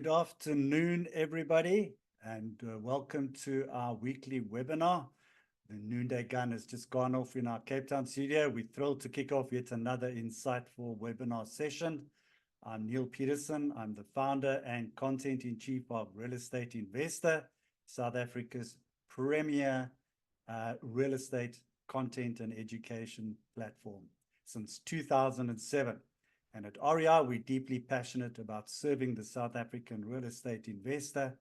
Good afternoon, everybody, and welcome to our weekly webinar. The noonday gun has just gone off in our Cape Town studio. We're thrilled to kick off yet another insightful webinar session. I'm Neil Peterson. I'm the founder and content-in-chief of Real Estate Investor, South Africa's premier real estate content and education platform since 2007. And at REI, we're deeply passionate about serving the South African real estate investor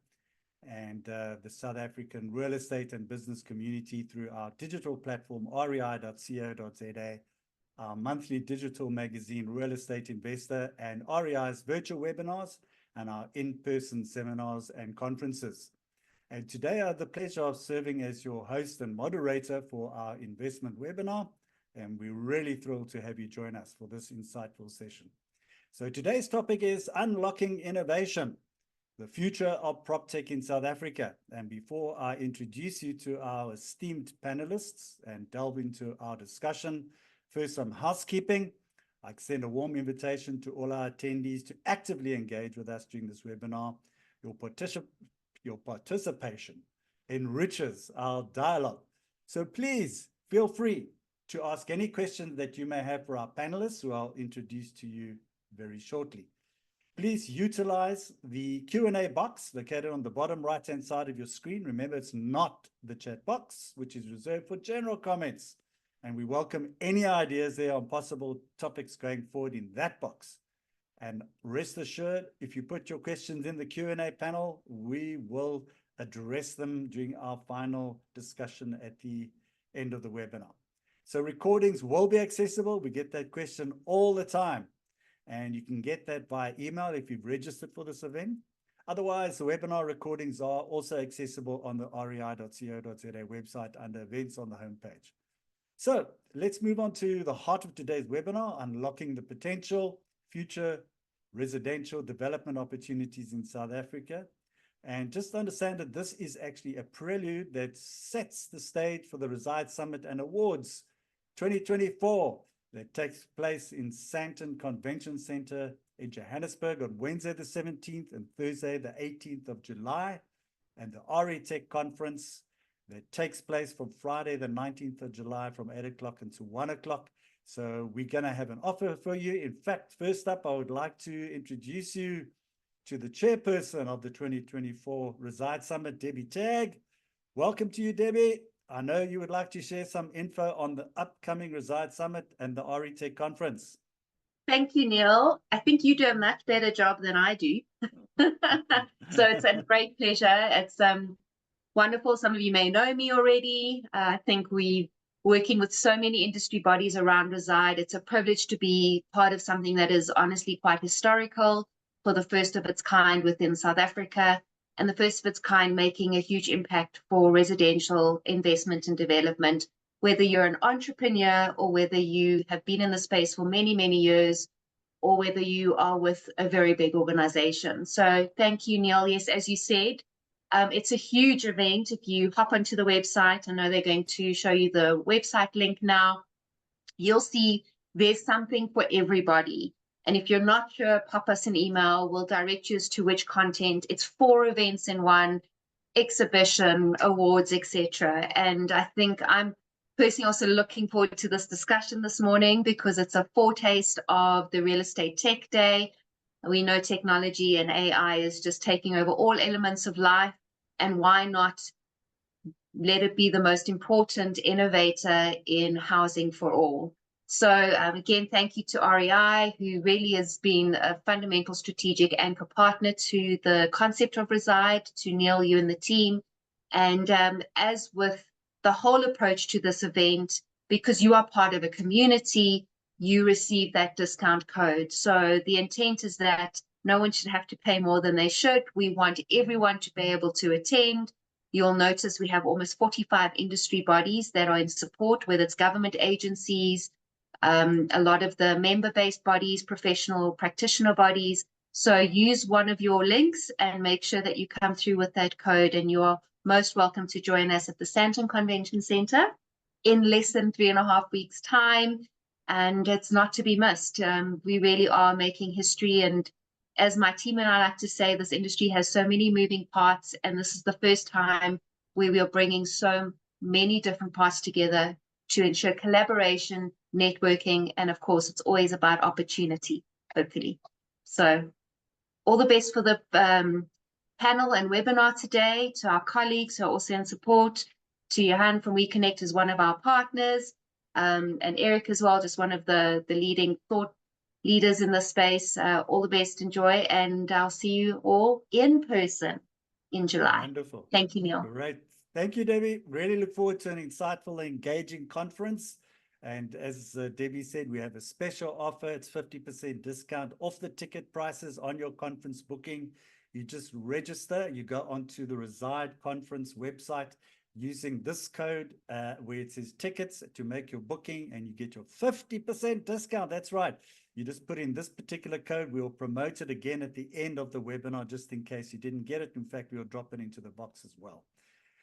and the South African real estate and business community through our digital platform, rei.co.za, our monthly digital magazine, Real Estate Investor, and REI's virtual webinars and our in-person seminars and conferences. And today I have the pleasure of serving as your host and moderator for our investment webinar. And we're really thrilled to have you join us for this insightful session. So today's topic is unlocking innovation, the future of Proptech in South Africa. And before I introduce you to our esteemed panelists and delve into our discussion, first some housekeeping. I extend a warm invitation to all our attendees to actively engage with us during this webinar. Your participation enriches our dialogue. So please feel free to ask any questions that you may have for our panelists, who I'll introduce to you very shortly. Please utilize the Q&A box located on the bottom right-hand side of your screen. Remember, it's not the chat box, which is reserved for general comments. And we welcome any ideas there on possible topics going forward in that box. And rest assured, if you put your questions in the Q&A panel, we will address them during our final discussion at the end of the webinar. So recordings will be accessible. We get that question all the time. And you can get that by email if you've registered for this event. Otherwise, the webinar recordings are also accessible on the rei.co.za website under events on the homepage. So let's move on to the heart of today's webinar, unlocking the potential future residential development opportunities in South Africa. And just understand that this is actually a prelude that sets the stage for the Reside Summit and Awards 2024 that takes place in Sandton Convention Center in Johannesburg on Wednesday the 17th and Thursday the 18th of July, and the RETech conference that takes place from Friday the 19th of July from 8 o'clock until 1 o'clock. So we're going to have an offer for you. In fact, first up, I would like to introduce you to the chairperson of the 2024 Reside Summit, Debbie Tagg. Welcome to you, Debbie. I know you would like to share some info on the upcoming Reside Summit and the RETech conference. Thank you, Neil. I think you do a much better job than I do. So it's a great pleasure. It's wonderful. Some of you may know me already. I think we're working with so many industry bodies around Reside. It's a privilege to be part of something that is honestly quite historical, for the first of its kind within South Africa, and the first of its kind making a huge impact for residential investment and development, whether you're an entrepreneur or whether you have been in the space for many, many years, or whether you are with a very big organization. So thank you, Neil. Yes, as you said, it's a huge event. If you hop onto the website, I know they're going to show you the website link now, you'll see there's something for everybody. And if you're not sure, pop us an email. We'll direct you as to which content. It's 4 events in one, exhibition, awards, etc. And I think I'm personally also looking forward to this discussion this morning, because it's a foretaste of the Real Estate Tech Day. We know technology and AI is just taking over all elements of life. And why not let it be the most important innovator in housing for all? So again, thank you to REI, who really has been a fundamental strategic anchor partner to the concept of Reside, to Neil, you and the team. And as with the whole approach to this event, because you are part of a community, you receive that discount code. So the intent is that no one should have to pay more than they should. We want everyone to be able to attend. You'll notice we have almost 45 industry bodies that are in support, whether it's government agencies, a lot of the member-based bodies, professional practitioner bodies. So use one of your links and make sure that you come through with that code, and you're most welcome to join us at the Sandton Convention Center in less than 3.5 weeks' time. And it's not to be missed. We really are making history, and as my team and I like to say, this industry has so many moving parts, and this is the first time where we are bringing so many different parts together to ensure collaboration, networking, and of course, it's always about opportunity, hopefully. So all the best for the panel and webinar today, to our colleagues who are also in support, to Johan from WeConnect as one of our partners, and Eric as well, just one of the leading thought leaders in this space. All the best, enjoy, and I'll see you all in person in July. Wonderful. Thank you, Neil. Great. Thank you, Debbie. Really look forward to an insightful, engaging conference. And as Debbie said, we have a special offer. It's 50% discount off the ticket prices on your conference booking. You just register. You go onto the Reside Conference website using this code where it says tickets to make your booking, and you get your 50% discount. That's right. You just put in this particular code. We'll promote it again at the end of the webinar, just in case you didn't get it. In fact, we'll drop it into the box as well.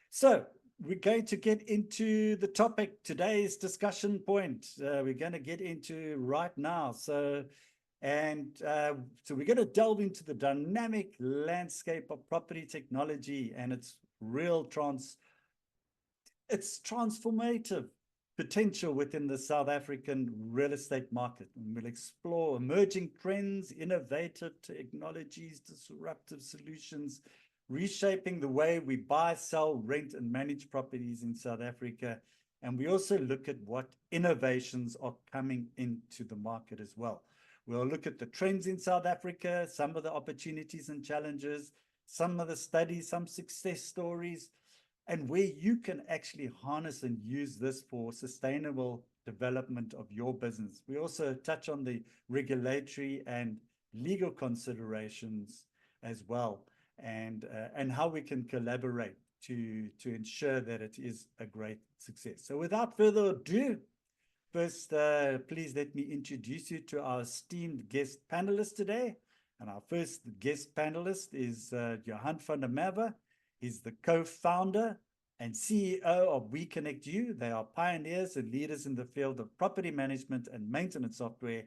So we're going to get into the topic, today's discussion point. We're going to get into right now. So we're going to delve into the dynamic landscape of property technology and its transformative potential within the South African real estate market. And we'll explore emerging trends, innovative technologies, disruptive solutions, reshaping the way we buy, sell, rent, and manage properties in South Africa. And we also look at what innovations are coming into the market as well. We'll look at the trends in South Africa, some of the opportunities and challenges, some of the studies, some success stories, and where you can actually harness and use this for sustainable development of your business. We also touch on the regulatory and legal considerations as well, and how we can collaborate to ensure that it is a great success. So without further ado, first, please let me introduce you to our esteemed guest panelists today. And our first guest panelist is Johan van der Merwe. He's the co-founder and CEO of WeConnect You. They are pioneers and leaders in the field of property management and maintenance software.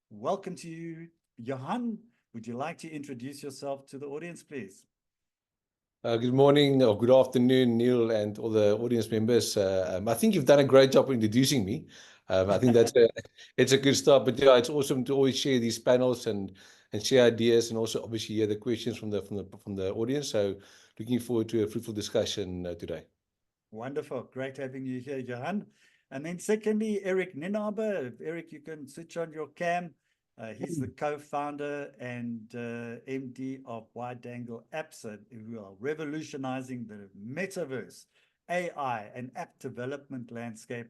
Welcome to you, Johan. Would you like to introduce yourself to the audience, please? Good morning or good afternoon, Neil, and all the audience members. I think you've done a great job introducing me. I think it's a good start. But yeah, it's awesome to always share these panels and share ideas, and also obviously hear the questions from the audience. So looking forward to a fruitful discussion today. Wonderful. Great having you here, Johan. And then secondly, Eric Ninaber. Eric, you can switch on your cam. He's the co-founder and MD of Wide Angle Apps, who are revolutionizing the metaverse, AI, and app development landscape.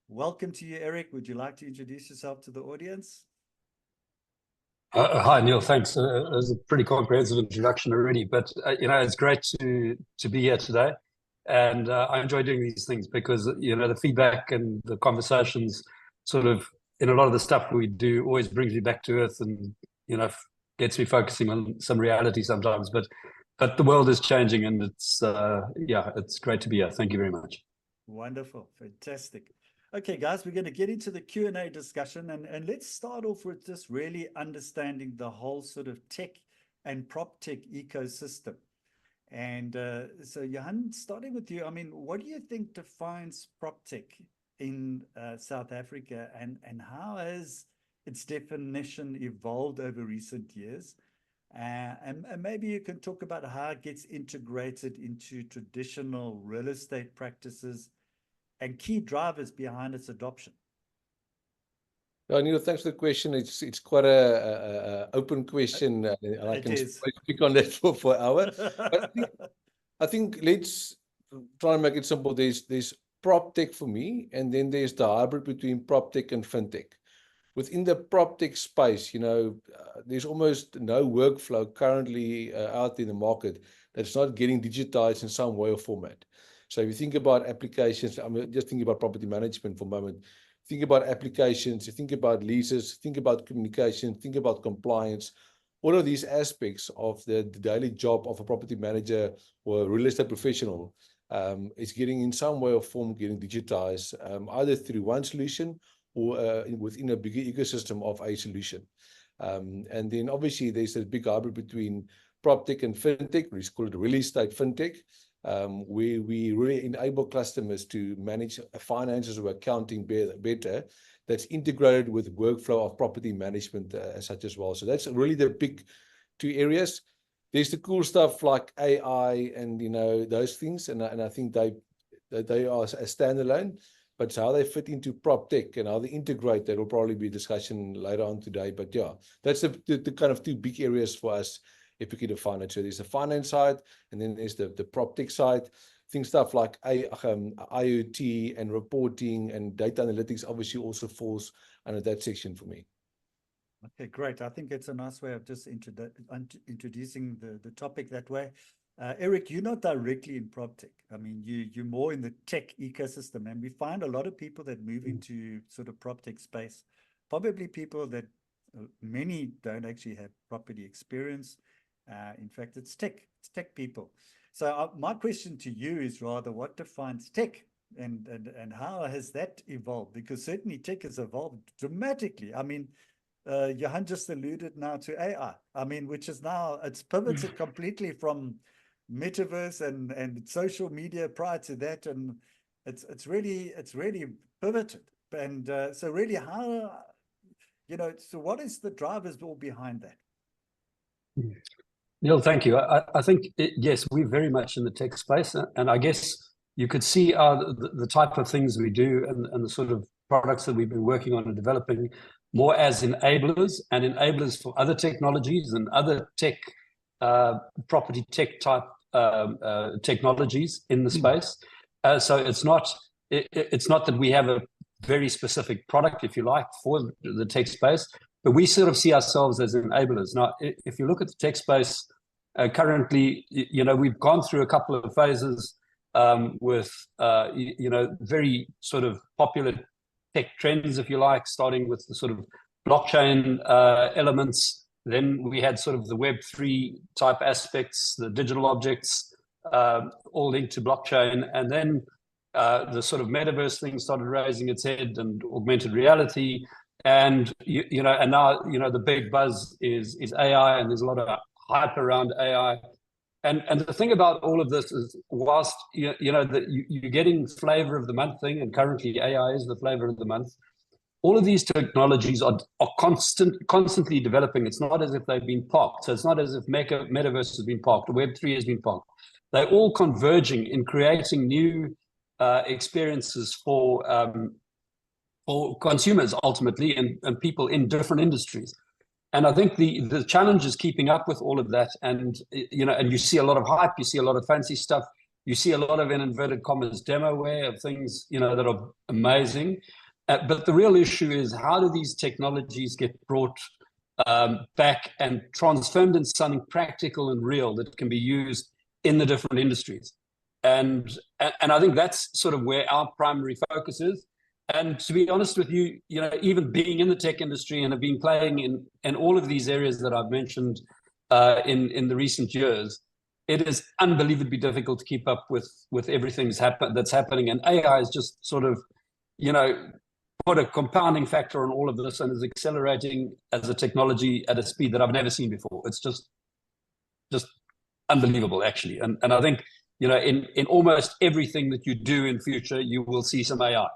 Welcome to you, Eric. Would you like to introduce yourself to the audience? Hi, Neil. Thanks. It was a pretty comprehensive introduction already, but it's great to be here today, and I enjoy doing these things because the feedback and the conversations, sort of in a lot of the stuff we do, always brings me back to earth, and gets me focusing on some reality sometimes. But the world is changing, and it's great to be here. Thank you very much. Wonderful, fantastic. Okay, guys, we're going to get into the Q&A discussion, and let's start off with just really understanding the whole sort of tech and Proptech ecosystem. And so, Johan, starting with you, I mean, what do you think defines Proptech in South Africa, and how has its definition evolved over recent years? And maybe you can talk about how it gets integrated into traditional real estate practices and key drivers behind its adoption. Neil, thanks for the question. It's quite a open question, and I can speak on that for an hour. But I think let's try and make it simple. There's Proptech for me, and then there's the hybrid between Proptech and FinTech. Within the Proptech space, there's almost no workflow currently out in the market that's not getting digitized in some way or format. So if you think about applications, I'm just thinking about property management for a moment. Think about applications, you think about leases, think about communication, think about compliance. All of these aspects of the daily job of a property manager or a real estate professional is getting in some way or form getting digitized, either through one solution or within a bigger ecosystem of a solution. And then obviously there's a big hybrid between Proptech and FinTech. We call it real estate FinTech, where we really enable customers to manage finances or accounting better. That's integrated with workflow of property management such as well. So that's really the big two areas. There's the cool stuff like AI and, you know, those things. And I think they are a standalone, but how they fit into Proptech and how they integrate, that will probably be a discussion later on today. But yeah, that's the kind of two big areas for us, if we can define it. So there's the finance side, and then there's the Proptech side. Things stuff like IoT and reporting and data analytics obviously also falls under that section for me. Okay, great. I think it's a nice way of just introducing the topic that way. Eric, you're not directly in Proptech. I mean, you're more in the tech ecosystem, and we find a lot of people that move into sort of Proptech space, probably people that many don't actually have property experience. In fact, it's tech people. So my question to you is rather, what defines tech, and how has that evolved? Because certainly tech has evolved dramatically. I mean, Johan just alluded now to AI. I mean, which is now, it's pivoted completely from metaverse and social media prior to that, and it's really pivoted. And so really, how, you know, so what is the drivers all behind that? Neil, thank you. I think, yes, we're very much in the tech space. And I guess you could see the type of things we do and the sort of products that we've been working on and developing more as enablers for other technologies and other tech, property tech type technologies in the space. So it's not that we have a very specific product, if you like, for the tech space, but we sort of see ourselves as enablers. Now, if you look at the tech space currently, you know, we've gone through a couple of phases with, you know, very sort of popular tech trends, if you like, starting with the sort of blockchain elements. Then we had sort of the Web3 type aspects, the digital objects, all linked to blockchain. And then the sort of metaverse thing started raising its head, and augmented reality. And, you know, and now, you know, the big buzz is AI, and there's a lot of hype around AI. And the thing about all of this is, whilst, you know, that you're getting flavor of the month thing, and currently AI is the flavor of the month, all of these technologies are constantly developing. It's not as if they've been parked. So it's not as if metaverse has been parked, or Web3 has been parked. They're all converging in creating new experiences for consumers ultimately, and people in different industries. And I think the challenge is keeping up with all of that. And, you know, and you see a lot of hype, you see a lot of fancy stuff, you see a lot of, in inverted commas, demoware of things, you know, that are amazing. But the real issue is, how do these technologies get brought back and transformed into something practical and real that can be used in the different industries? And I think that's sort of where our primary focus is. And to be honest with you, you know, even being in the tech industry and have been playing in all of these areas that I've mentioned in the recent years, it is unbelievably difficult to keep up with everything that's happening. And AI is just sort of, you know, put a compounding factor on all of this, and is accelerating as a technology at a speed that I've never seen before. It's just unbelievable, actually. And I think, you know, in almost everything that you do in future, you will see some AI.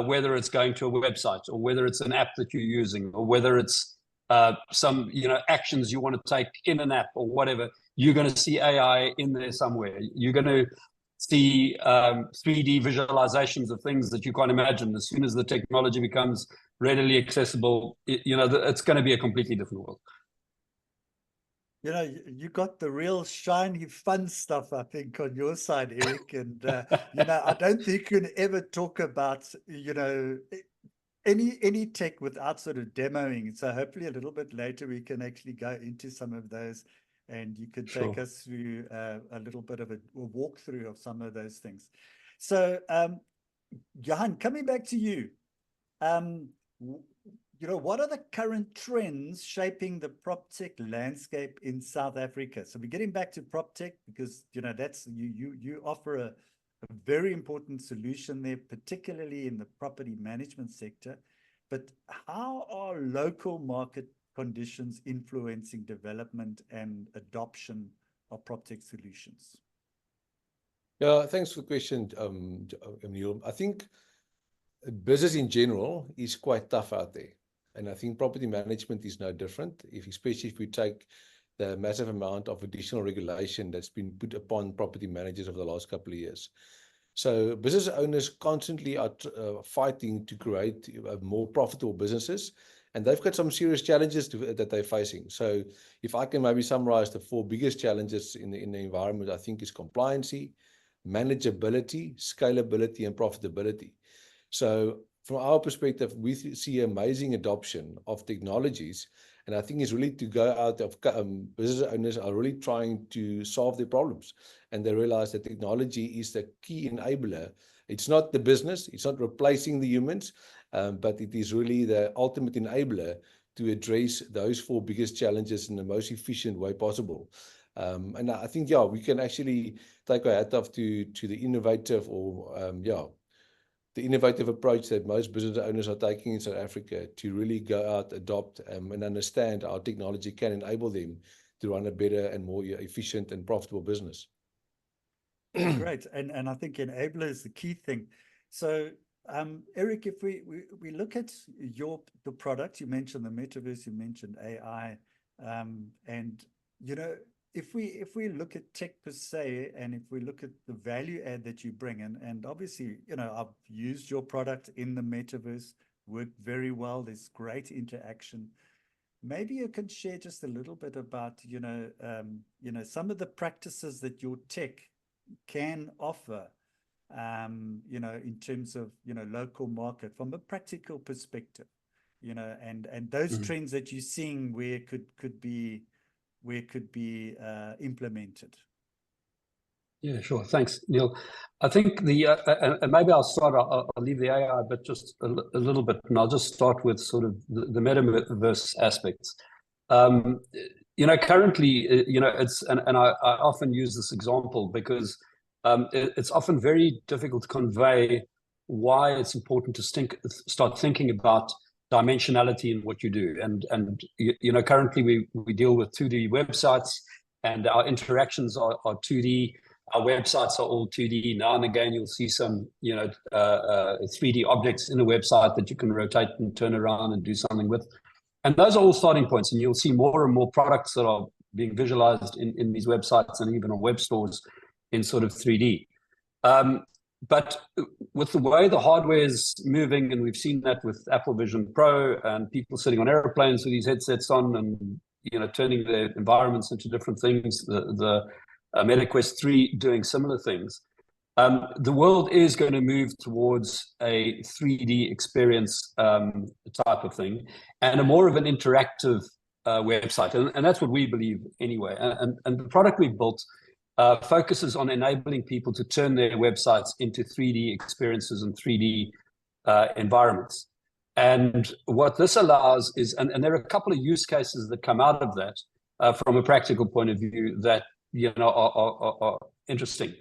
Whether it's going to a website, or whether it's an app that you're using, or whether it's some, you know, actions you want to take in an app or whatever, you're going to see AI in there somewhere. You're going to see 3D visualizations of things that you can't imagine. As soon as the technology becomes readily accessible, you know, it's going to be a completely different world. You know, you got the real shiny, fun stuff, I think, on your side, Eric. And, you know, I don't think you can ever talk about, you know, any tech without sort of demoing. So hopefully a little bit later we can actually go into some of those, and you could take us through a little bit of a walkthrough of some of those things. So, Johan, coming back to you, you know, what are the current trends shaping the PropTech landscape in South Africa? So we're getting back to PropTech because, you know, that's you offer a very important solution there, particularly in the property management sector. But how are local market conditions influencing development and adoption of Proptech solutions? Yeah, thanks for the question, Neil. I think business in general is quite tough out there. And I think property management is no different, especially if we take the massive amount of additional regulation that's been put upon property managers over the last couple of years. So business owners constantly are fighting to create more profitable businesses, and they've got some serious challenges that they're facing. So if I can maybe summarize the 4 biggest challenges in the environment, I think is compliancy, manageability, scalability, and profitability. So from our perspective, we see amazing adoption of technologies, and I think it's really to go out of business owners are really trying to solve their problems, and they realize that technology is the key enabler. It's not the business, it's not replacing the humans, but it is really the ultimate enabler to address those 4 biggest challenges in the most efficient way possible. And I think, yeah, we can actually take our hat off to the innovative the innovative approach that most business owners are taking in South Africa to really go out, adopt, and understand how technology can enable them to run a better and more efficient and profitable business. Great. And I think enabler is the key thing. So, Eric, if we look at the product, you mentioned the metaverse, you mentioned AI, and, you know, if we look at tech per se, and if we look at the value add that you bring, and obviously, you know, I've used your product in the metaverse, worked very well. There's great interaction. Maybe you can share just a little bit about, you know, some of the practices that your tech can offer, you know, in terms of, you know, local market from a practical perspective, you know, and those trends that you're seeing where could be implemented. Yeah, sure. Thanks, Neil. I think and maybe I'll start, I'll leave the AI, but just a little bit, and I'll just start with sort of the metaverse aspects. You know, currently, you know, and I often use this example because it's often very difficult to convey why it's important to start thinking about dimensionality in what you do. And you know, currently we deal with 2D websites, and our interactions are 2D. Our websites are all 2D. Now and again, you'll see some, you know, 3D objects in a website that you can rotate and turn around and do something with. And those are all starting points, and you'll see more and more products that are being visualized in these websites and even on web stores in sort of 3D. But with the way the hardware is moving, and we've seen that with Apple Vision Pro and people sitting on airplanes with these headsets on and, you know, turning their environments into different things, the MetaQuest 3 doing similar things. The world is going to move towards a 3D experience type of thing, and a more of an interactive website. And that's what we believe anyway. And the product we've built focuses on enabling people to turn their websites into 3D experiences and 3D environments. And what this allows is, and there are a couple of use cases that come out of that from a practical point of view that, you know, are interesting.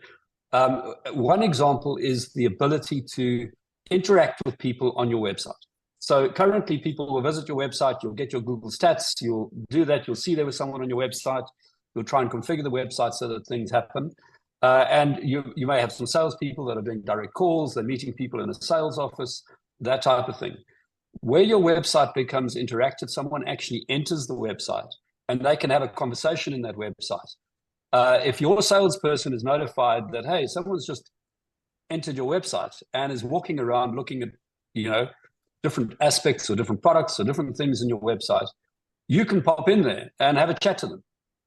One example is the ability to interact with people on your website. So currently people will visit your website, you'll get your Google stats, you'll do that, you'll see there was someone on your website, you'll try and configure the website so that things happen. And you may have some salespeople that are doing direct calls, they're meeting people in a sales office, that type of thing. Where your website becomes interactive, someone actually enters the website and they can have a conversation in that website. If your salesperson is notified that, hey, someone's just entered your website and is walking around looking at, you know, different aspects or different products or different things in your website, you can pop in there and have a chat to them,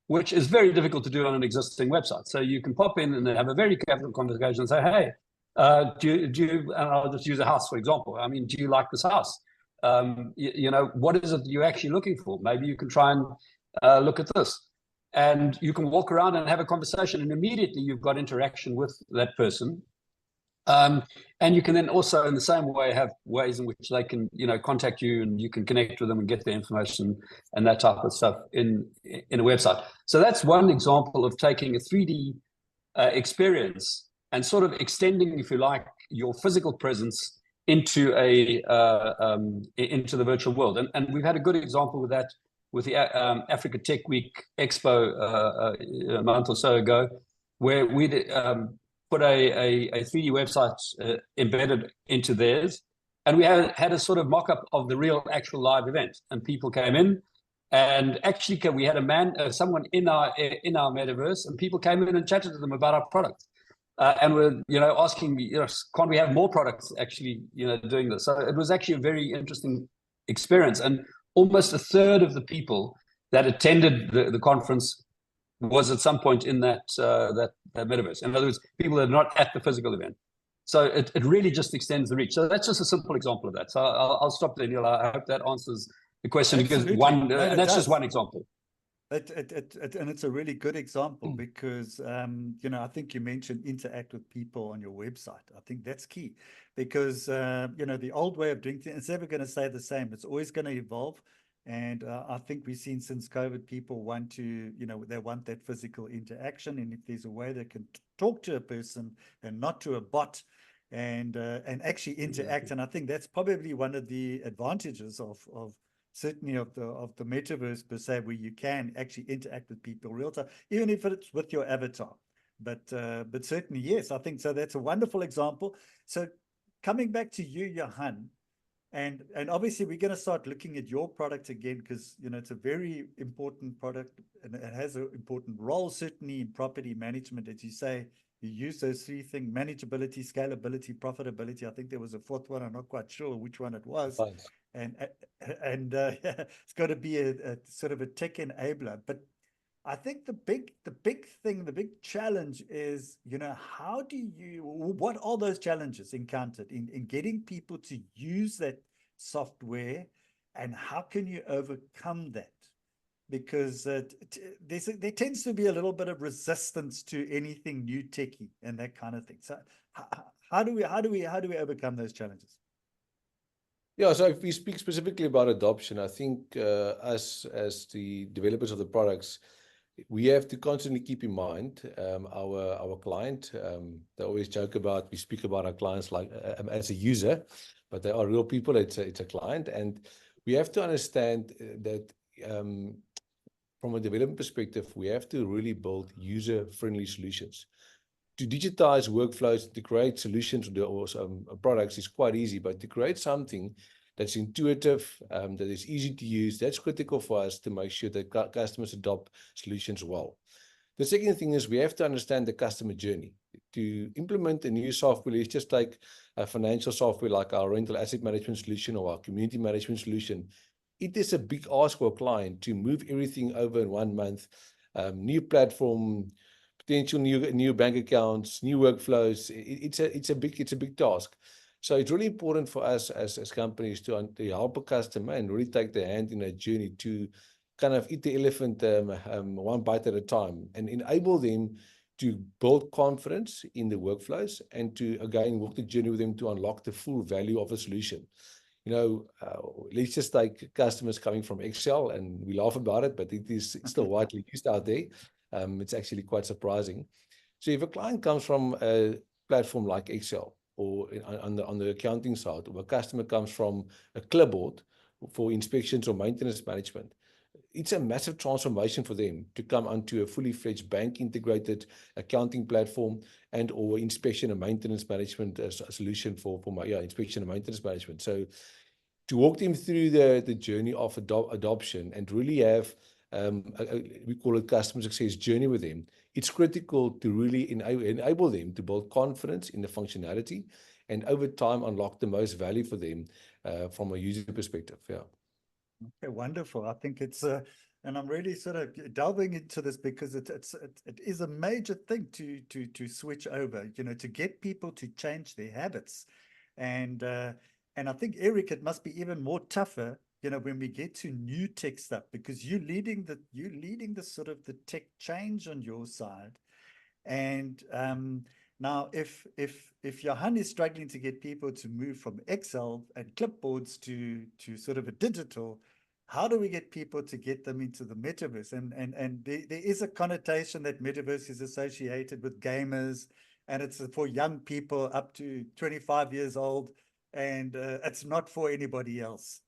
which is very difficult to do on an existing website. So you can pop in and have a very casual conversation and say, hey, do you, and I'll just use a house, for example. I mean, do you like this house? You know, what is it that you're actually looking for? Maybe you can try and look at this. And you can walk around and have a conversation, and immediately you've got interaction with that person. And you can then also, in the same way, have ways in which they can, you know, contact you, and you can connect with them and get the information and that type of stuff in a website. So that's one example of taking a 3D experience and sort of extending, if you like, your physical presence into the virtual world. And we've had a good example with that with the Africa Tech Week Expo a month or so ago, where we put a 3D website embedded into theirs. And we had a sort of mock-up of the real actual live event. And people came in. And actually, we had someone in our metaverse, and people came in and chatted to them about our product. And were, asking me, can't we have more products actually, doing this? So it was actually a very interesting experience. And almost a third of the people that attended the conference was at some point in that metaverse. In other words, people that are not at the physical event. So it really just extends the reach. So that's just a simple example of that. So I'll stop there, Neil. I hope that answers the question. Absolutely. Because and that's just one example. And it's a really good example because, I think you mentioned interact with people on your website. I think that's key because, the old way of doing things, it's never going to stay the same. It's always going to evolve. And I think we've seen since COVID, people want to, they want that physical interaction. And if there's a way they can talk to a person and not to a bot and actually interact. And I think that's probably one of the advantages of certainly of the metaverse per se, where you can actually interact with people real time, even if it's with your avatar. But certainly, yes, I think so. That's a wonderful example. So coming back to you, Johan, and obviously we're going to start looking at your product again because it's a very important product and it has an important role certainly in property management. As you say, you use those three things: manageability, scalability, profitability. I think there was a fourth one. I'm not quite sure which one it was. Thanks. And it's got to be a sort of a tech enabler. But I think the big thing, the big challenge is, what are those challenges encountered in getting people to use that software, and how can you overcome that? Because there tends to be a little bit of resistance to anything new techy and that kind of thing. So how do we overcome those challenges? Yeah, so if we speak specifically about adoption, I think us as the developers of the products, we have to constantly keep in mind our client. They always joke about, we speak about our clients like as a user, but they are real people. It's a client, and we have to understand that from a development perspective, we have to really build user-friendly solutions. To digitize workflows, to create solutions or products is quite easy, but to create something that's intuitive, that is easy to use, that's critical for us to make sure that customers adopt solutions well. The second thing is we have to understand the customer journey. To implement a new software, let's just take a financial software like our rental asset management solution or our community management solution. It is a big ask for a client to move everything over in 1 month, new platform, potential new bank accounts, new workflows. It's a big task. So it's really important for us as companies to help a customer and really take their hand in a journey to kind of eat the elephant one bite at a time and enable them to build confidence in the workflows and to again walk the journey with them to unlock the full value of a solution. Let's just take customers coming from Excel, and we laugh about it, but it is still widely used out there. It's actually quite surprising. So if a client comes from a platform like Excel or on the accounting side, or a customer comes from a clipboard for inspections or maintenance management, it's a massive transformation for them to come onto a fully fledged bank integrated accounting platform and or inspection and maintenance management solution for inspection and maintenance management. So to walk them through the journey of adoption and really have we call it customer success journey with them, it's critical to really enable them to build confidence in the functionality and over time unlock the most value for them from a user perspective. Yeah. Okay, wonderful. I think it's and I'm really sort of delving into this because it is a major thing to switch over, to get people to change their habits. And I think, Eric, it must be even more tougher, when we get to new tech stuff, because you're leading the sort of the tech change on your side. And now if Johan is struggling to get people to move from Excel and clipboards to sort of a digital, how do we get people to get them into the metaverse? And there is a connotation that metaverse is associated with gamers, and it's for young people up to 25 years old, and it's not for anybody else.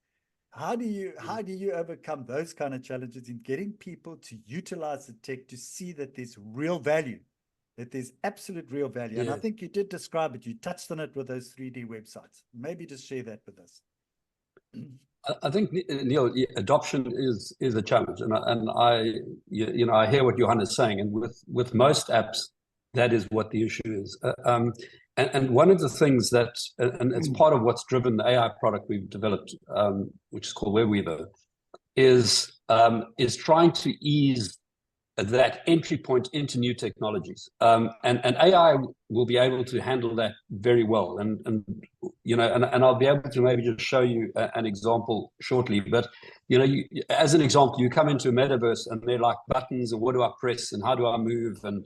how do you overcome those kind of challenges in getting people to utilize the tech to see that there's real value, that there's absolute real value? And I think you did describe it. You touched on it with those 3D websites. Maybe just share that with us. I think, Neil, adoption is a challenge, and I I hear what Johan is saying, and with most apps, that is what the issue is. And one of the things that, and it's part of what's driven the AI product we've developed, which is called WebWeaver, is trying to ease that entry point into new technologies. And AI will be able to handle that very well. And I'll be able to maybe just show you an example shortly. But, as an example, you come into a metaverse and they're like buttons, and what do I press, and how do I move, and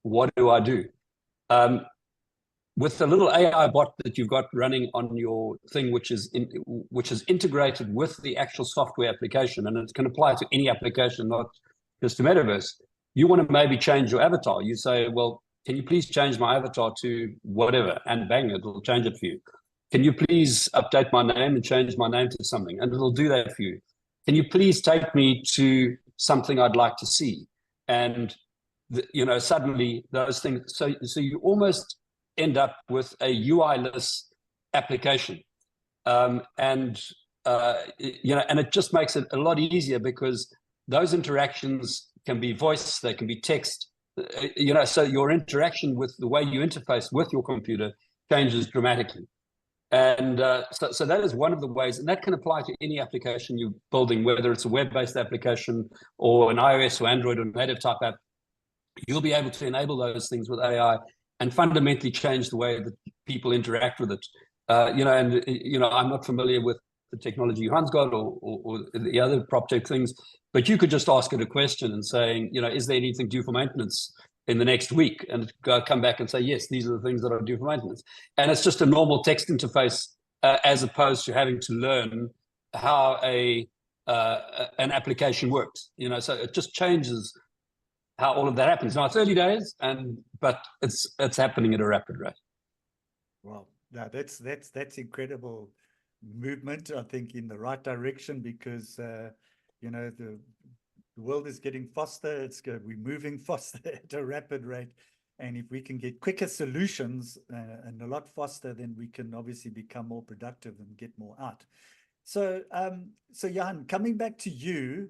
what do I do? With the little AI bot that you've got running on your thing, which is integrated with the actual software application, and it can apply to any application, not just a metaverse. You want to maybe change your avatar. You say, well, can you please change my avatar to whatever? And bang, it'll change it for you. Can you please update my name and change my name to something? And it'll do that for you. Can you please take me to something I'd like to see? And suddenly those things. So you almost end up with a UI-less application, and it just makes it a lot easier, because those interactions can be voice, they can be text, so your interaction with the way you interface with your computer changes dramatically. And so that is one of the ways, and that can apply to any application you're building, whether it's a web-based application or an iOS or Android or native type app. You'll be able to enable those things with AI and fundamentally change the way that people interact with it. I'm not familiar with the technology Johan's got or the other Proptech things, but you could just ask it a question and saying, is there anything due for maintenance in the next week? And come back and say, yes, these are the things that are due for maintenance. And it's just a normal text interface, as opposed to having to learn how an application works. So it just changes how all of that happens. Now, it's early days, but it's happening at a rapid rate. Well, now that's incredible movement, I think, in the right direction, because the world is getting faster. We're moving faster at a rapid rate, and if we can get quicker solutions and a lot faster, then we can obviously become more productive and get more out. So Johan, coming back to you,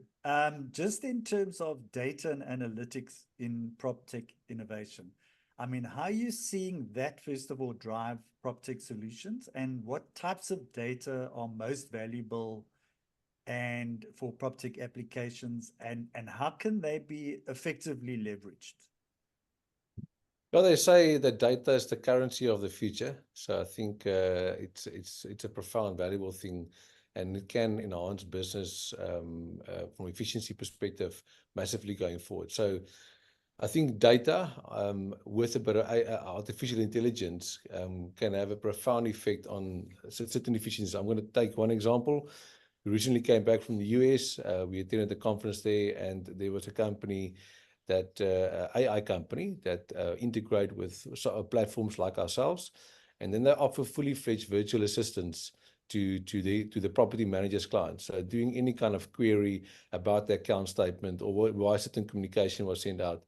just in terms of data and analytics in Proptech innovation, I mean, how are you seeing that, first of all, drive Proptech solutions, and what types of data are most valuable and for Proptech applications, and how can they be effectively leveraged? Well, they say that data is the currency of the future. So I think it's a profound, valuable thing, and it can enhance business from efficiency perspective massively going forward. So I think data with a bit of artificial intelligence can have a profound effect on certain efficiencies. I'm going to take one example. We recently came back from the US. We attended a conference there, and there was a company that AI company that integrate with platforms like ourselves, and then they offer fully fledged virtual assistants to the property manager's clients. So doing any kind of query about the account statement or why certain communication was sent out.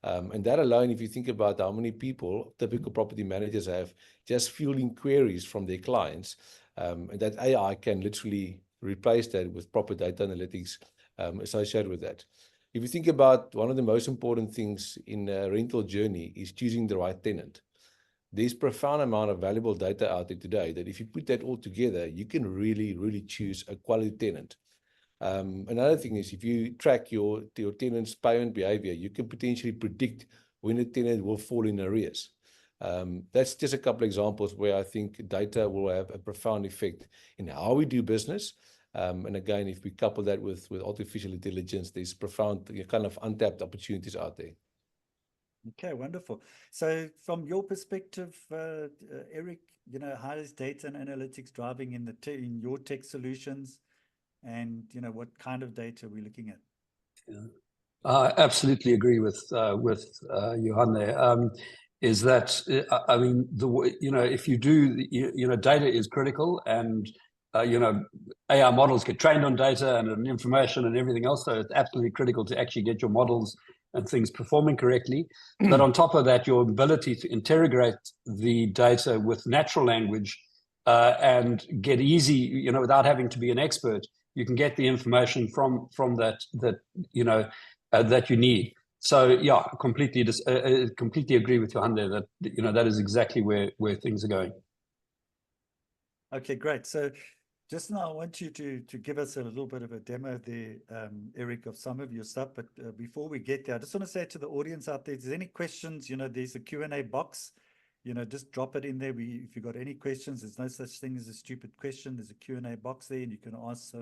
And that alone, if you think about how many people typical property managers have just fielding queries from their clients, and that AI can literally replace that with proper data analytics associated with that. If you think about one of the most important things in a rental journey is choosing the right tenant. There's profound amount of valuable data out there today that if you put that all together, you can really, really choose a quality tenant. Another thing is, if you track your tenant's payment behavior, you can potentially predict when a tenant will fall in arrears. That's just a couple of examples where I think data will have a profound effect in how we do business. And again, if we couple that with artificial intelligence, there's profound kind of untapped opportunities out there. Okay, wonderful. So from your perspective, Eric, how is data and analytics driving in your tech solutions, and what kind of data are we looking at? Yeah. I absolutely agree with Johan there. Is that I mean, if you do, data is critical, and AI models get trained on data and information and everything else. So it's absolutely critical to actually get your models and things performing correctly. But on top of that, your ability to interrogate the data with natural language and get easy, without having to be an expert, you can get the information from that that you need. So yeah, completely agree with Johan there that that is exactly where things are going. Okay, great. So just now, I want you to give us a little bit of a demo there, Eric, of some of your stuff. But before we get there, I just want to say to the audience out there, if there's any questions, there's a Q&A box. Just drop it in there. If you've got any questions, there's no such thing as a stupid question. There's a Q&A box there, and you can ask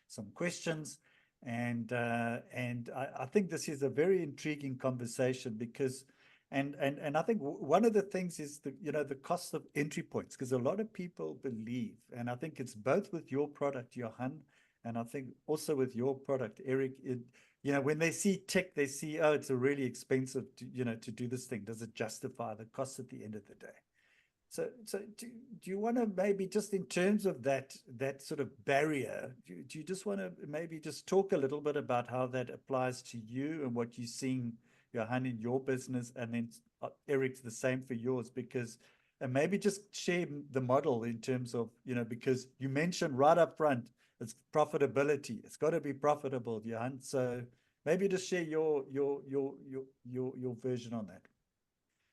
some questions. And I think this is a very intriguing conversation because. And I think one of the things is the cost of entry points, because a lot of people believe, and I think it's both with your product, Johan, and I think also with your product, Eric, when they see tech, they see, oh, it's a really expensive to do this thing. Does it justify the cost at the end of the day? So do you want to maybe just in terms of that sort of barrier, do you just want to maybe just talk a little bit about how that applies to you and what you're seeing, Johan, in your business, and then Eric's the same for yours, and maybe just share the model in terms of, because you mentioned right up front, it's profitability. It's got to be profitable, Johan. So maybe just share your version on that.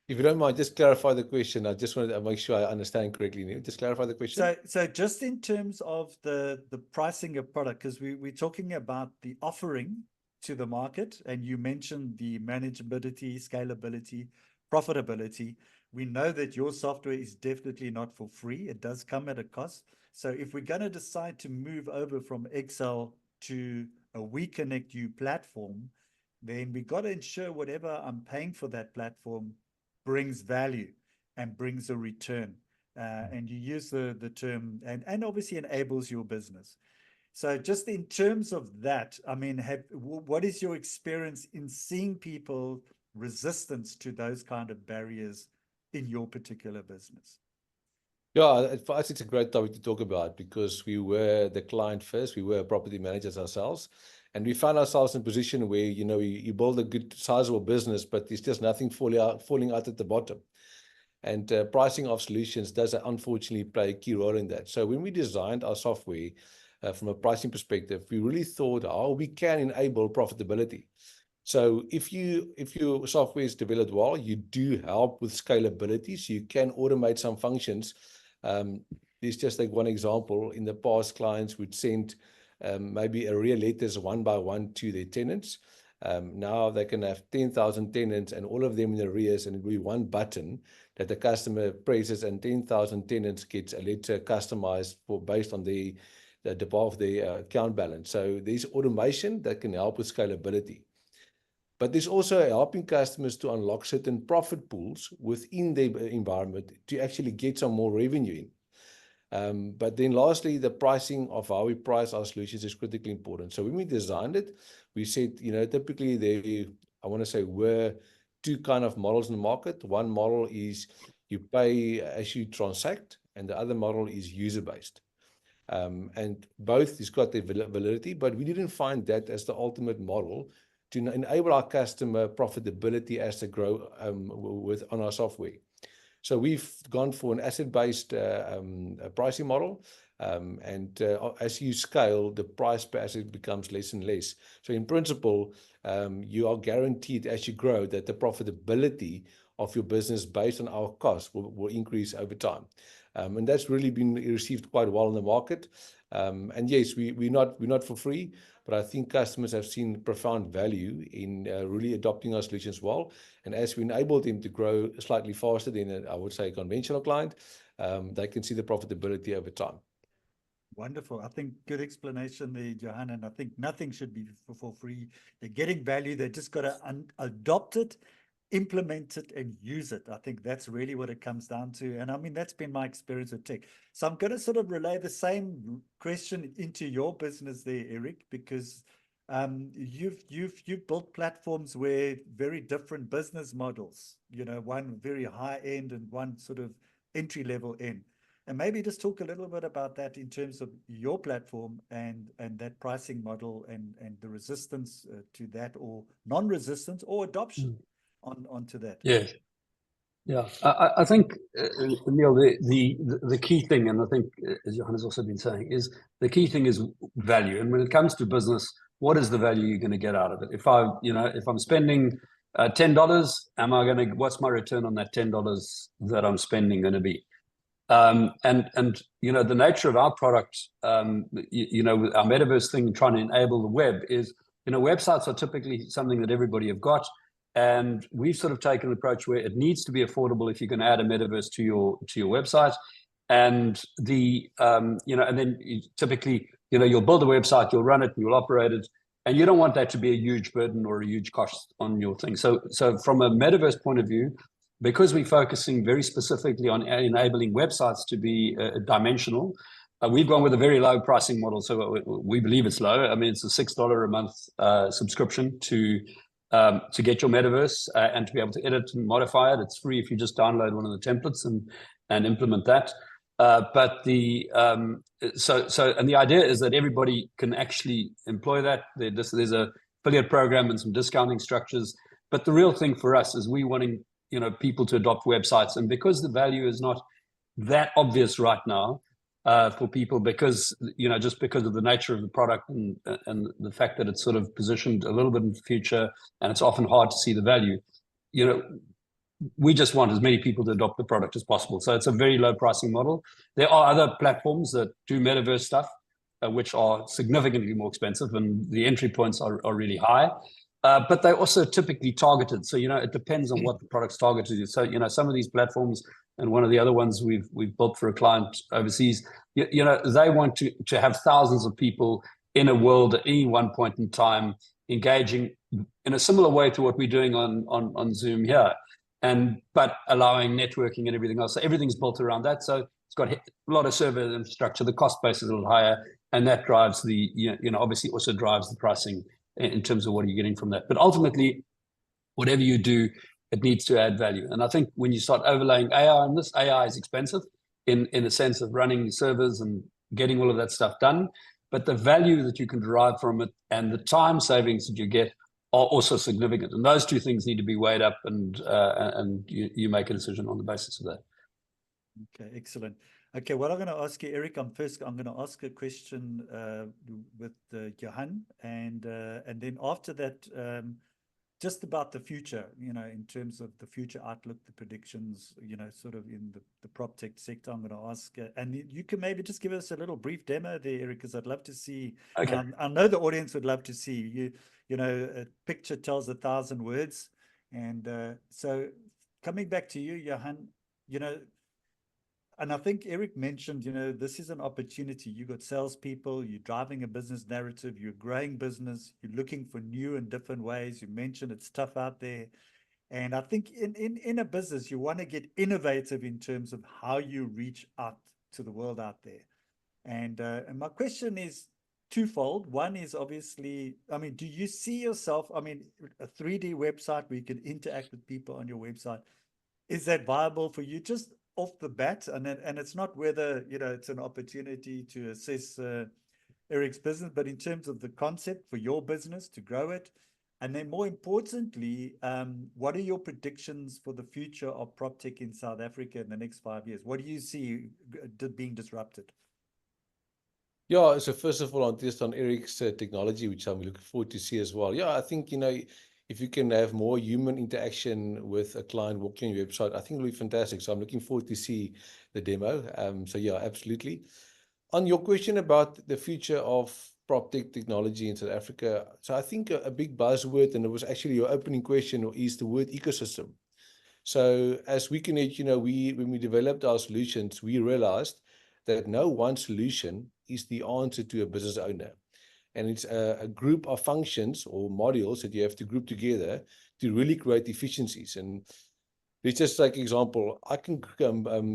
If you don't mind, just clarify the question. I just wanted to make sure I understand correctly. Just clarify the question. So just in terms of the pricing of product, because we're talking about the offering to the market, and you mentioned the manageability, scalability, profitability. We know that your software is definitely not for free. It does come at a cost. So if we're going to decide to move over from Excel to a WeConnectU platform, then we got to ensure whatever I'm paying for that platform brings value and brings a return. And you use the term and obviously enables your business. So just in terms of that, I mean, what is your experience in seeing people resistance to those kind of barriers in your particular business? Yeah, for us, it's a great topic to talk about because we were the client first. We were property managers ourselves. And we found ourselves in a position where, you build a good sizable business, but there's just nothing falling out at the bottom. And pricing of solutions does unfortunately play a key role in that. So when we designed our software, from a pricing perspective, we really thought how we can enable profitability. So if your software is developed well, you do help with scalability, so you can automate some functions. There's just like one example. In the past, clients would send maybe arrear letters one by one to their tenants. Now they can have 10,000 tenants and all of them in arrears, and it will be one button that the customer presses, and 10,000 tenants gets a letter customized based on the part of the account balance. So there's automation that can help with scalability. But there's also helping customers to unlock certain profit pools within their environment to actually get some more revenue in. But then lastly, the pricing of how we price our solutions is critically important. So when we designed it, we said, typically there, I want to say, were two kind of models in the market. One model is you pay as you transact, and the other model is user-based. And both has got their validity, but we didn't find that as the ultimate model to enable our customer profitability as they grow on our software. So we've gone for an asset-based pricing model, and as you scale, the price per asset becomes less and less. So in principle, you are guaranteed as you grow that the profitability of your business based on our costs will increase over time. And that's really been received quite well in the market. And yes, we're not for free, but I think customers have seen profound value in really adopting our solutions well. And as we enable them to grow slightly faster than, I would say, a conventional client, they can see the profitability over time. Wonderful. I think good explanation there, Johan. And I think nothing should be for free. They're getting value. They just got to adopt it, implement it, and use it. I think that's really what it comes down to. And I mean, that's been my experience with tech. So I'm going to sort of relay the same question into your business there, Eric, because you've built platforms where very different business models, one very high end and one sort of entry level end. And maybe just talk a little bit about that in terms of your platform and that pricing model and the resistance to that, or non-resistance or adoption onto that. Yes. Yeah, I think, Neil, the key thing, and I think, as Johan has also been saying, is the key thing is value. And when it comes to business, what is the value you're going to get out of it? If I'm spending $10, what's my return on that $10 that I'm spending going to be? And the nature of our product, our metaverse thing, trying to enable the web is, websites are typically something that everybody have got. And we've sort of taken an approach where it needs to be affordable if you're going to add a metaverse to your website. And and then typically, you'll build a website, you'll run it, you'll operate it, and you don't want that to be a huge burden or a huge cost on your thing. So from a metaverse point of view, because we're focusing very specifically on enabling websites to be dimensional, we've gone with a very low pricing model. So we believe it's low. I mean, it's a $6 a month subscription to get your metaverse and to be able to edit and modify it. It's free if you just download one of the templates and implement that. But and the idea is that everybody can actually employ that. There's a affiliate program and some discounting structures. But the real thing for us is we wanting people to adopt websites, and because the value is not that obvious right now for people, because just because of the nature of the product and the fact that it's sort of positioned a little bit in the future, and it's often hard to see the value. We just want as many people to adopt the product as possible. So it's a very low pricing model. There are other platforms that do metaverse stuff, which are significantly more expensive, and the entry points are really high. But they're also typically targeted. So, it depends on what the product's targeted to. So, some of these platforms, and one of the other ones we've built for a client overseas, they want to have thousands of people in a world at any one point in time engaging in a similar way to what we're doing on Zoom here, but allowing networking and everything else. So everything's built around that. So it's got a lot of server infrastructure. The cost base is a little higher, and that drives obviously also drives the pricing in terms of what are you getting from that. But ultimately, whatever you do, it needs to add value. And I think when you start overlaying AI on this, AI is expensive in the sense of running servers and getting all of that stuff done. But the value that you can derive from it and the time savings that you get are also significant. And those two things need to be weighed up, and you make a decision on the basis of that. Okay, excellent. Okay, what I'm going to ask you, Eric, I'm going to ask a question with Johan, and then after that, just about the future, in terms of the future outlook, the predictions, sort of in the Proptech sector. I'm going to ask, and you can maybe just give us a little brief demo there, Eric, because I'd love to see. Okay. I know the audience would love to see a picture tells 1,000 words, and so coming back to you, Johan, and I think Eric mentioned, this is an opportunity. You got salespeople, you're driving a business narrative, you're growing business, you're looking for new and different ways. You mentioned it's tough out there. And I think in a business, you want to get innovative in terms of how you reach out to the world out there. And my question is twofold. One is obviously, do you see yourself, a 3D website where you can interact with people on your website, is that viable for you just off the bat? And it's not whether it's an opportunity to assess Eric's business, but in terms of the concept for your business to grow it. And then more importantly, what are your predictions for the future of Proptech in South Africa in the next 5 years? What do you see being disrupted? Yeah, so first of all, on Eric's technology, which I'm looking forward to see as well. Yeah, I think, if you can have more human interaction with a client walking your website, I think it'll be fantastic. So I'm looking forward to see the demo. So yeah, absolutely. On your question about the future of Proptech technology in South Africa, so I think a big buzzword, and it was actually your opening question, is the word ecosystem. So as WeConnect, when we developed our solutions, we realized that no one solution is the answer to a business owner. And it's a group of functions or modules that you have to group together to really create efficiencies. And let's just take example. I can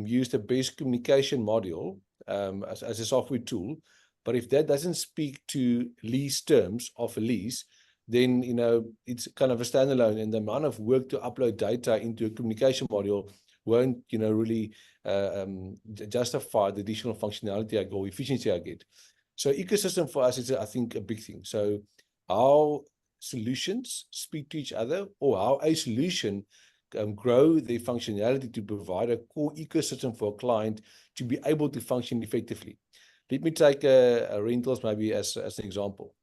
use the best communication module as a software tool, but if that doesn't speak to lease terms of a lease, then it's kind of a standalone, and the amount of work to upload data into a communication module won't, you know, really justify the additional functionality or efficiency I get. So ecosystem for us is, I think, a big thing. So how solutions speak to each other, or how a solution grow their functionality to provide a core ecosystem for a client to be able to function effectively. Let me take a rentals maybe as an example.